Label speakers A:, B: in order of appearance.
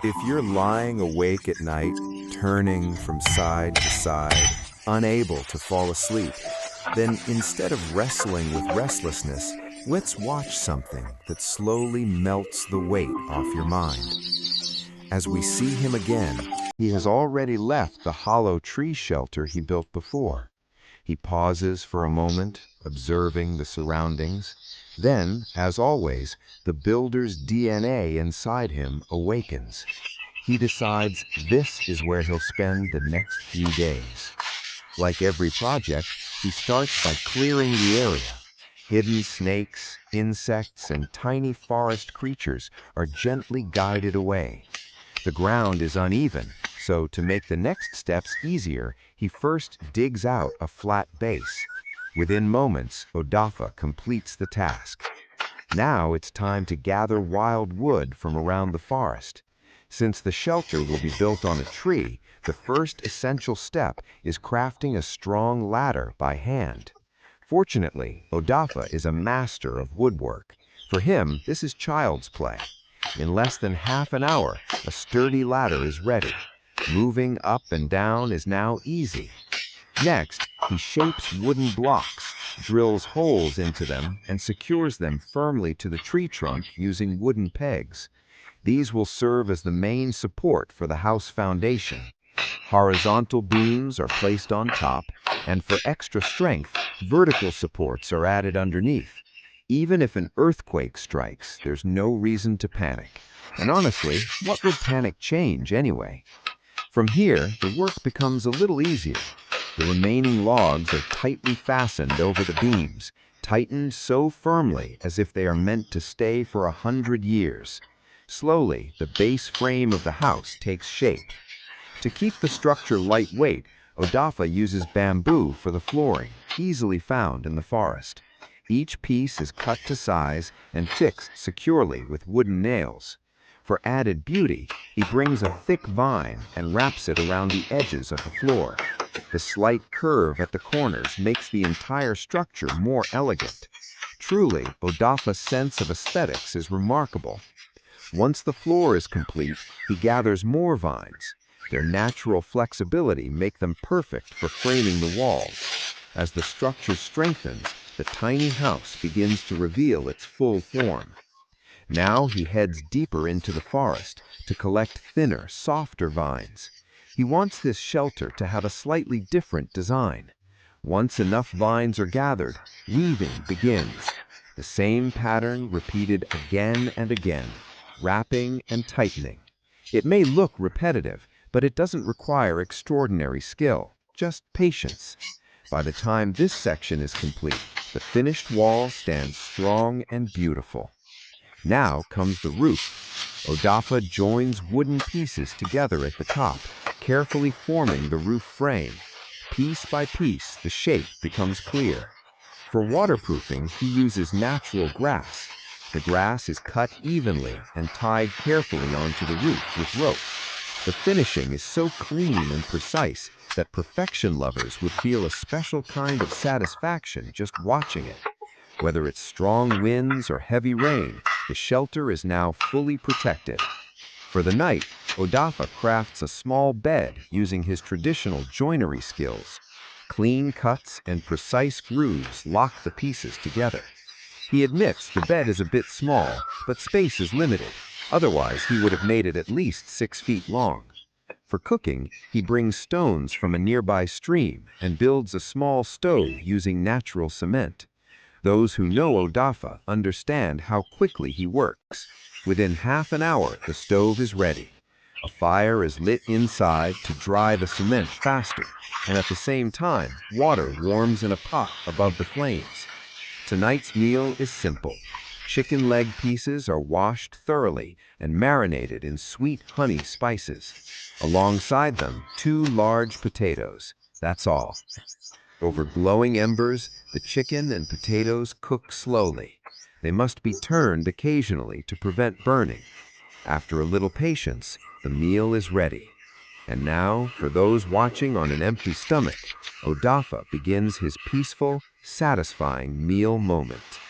A: If you're lying awake at night, turning from side to side, unable to fall asleep, then instead of wrestling with restlessness, let's watch something that slowly melts the weight off your mind. As we see him again, he has already left the hollow tree shelter he built before. He pauses for a moment, observing the surroundings. Then, as always, the builder's DNA inside him awakens. He decides this is where he'll spend the next few days. Like every project, he starts by clearing the area. Hidden snakes, insects, and tiny forest creatures are gently guided away. The ground is uneven, so to make the next steps easier, he first digs out a flat base. Within moments, Odafa completes the task. Now it's time to gather wild wood from around the forest. Since the shelter will be built on a tree, the first essential step is crafting a strong ladder by hand. Fortunately, Odafa is a master of woodwork. For him, this is child's play. In less than half an hour, a sturdy ladder is ready. Moving up and down is now easy. Next, he shapes wooden blocks, drills holes into them, and secures them firmly to the tree trunk using wooden pegs. These will serve as the main support for the house foundation. Horizontal beams are placed on top, and for extra strength, vertical supports are added underneath. Even if an earthquake strikes, there's no reason to panic. And honestly, what would panic change anyway? From here, the work becomes a little easier. The remaining logs are tightly fastened over the beams, tightened so firmly as if they are meant to stay for 100 years. Slowly, the base frame of the house takes shape. To keep the structure lightweight, Odafa uses bamboo for the flooring, easily found in the forest. Each piece is cut to size and fixed securely with wooden nails. For added beauty, he brings a thick vine and wraps it around the edges of the floor. The slight curve at the corners makes the entire structure more elegant. Truly, Odafa's sense of aesthetics is remarkable. Once the floor is complete, he gathers more vines. Their natural flexibility make them perfect for framing the walls. As the structure strengthens, the tiny house begins to reveal its full form. Now he heads deeper into the forest to collect thinner, softer vines. He wants this shelter to have a slightly different design. Once enough vines are gathered, weaving begins. The same pattern repeated again and again, wrapping and tightening. It may look repetitive, but it doesn't require extraordinary skill, just patience. By the time this section is complete, the finished wall stands strong and beautiful. Now comes the roof. Odafa joins wooden pieces together at the top, carefully forming the roof frame. Piece by piece, the shape becomes clear. For waterproofing, he uses natural grass. The grass is cut evenly and tied carefully onto the roof with rope. The finishing is so clean and precise that perfection lovers would feel a special kind of satisfaction just watching it. Whether it's strong winds or heavy rain, the shelter is now fully protected. For the night, Odafa crafts a small bed using his traditional joinery skills. Clean cuts and precise grooves lock the pieces together. He admits the bed is a bit small, but space is limited. Otherwise, he would have made it at least 6 feet long. For cooking, he brings stones from a nearby stream and builds a small stove using natural cement. Those who know Odafa understand how quickly he works. Within half an hour, the stove is ready. A fire is lit inside to dry the cement faster, and at the same time, water warms in a pot above the flames. Tonight's meal is simple. Chicken leg pieces are washed thoroughly and marinated in sweet honey spices. Alongside them, 2 large potatoes. That's all. Over glowing embers, the chicken and potatoes cook slowly. They must be turned occasionally to prevent burning. After a little patience, the meal is ready. And now, for those watching on an empty stomach, Odafa begins his peaceful, satisfying meal moment.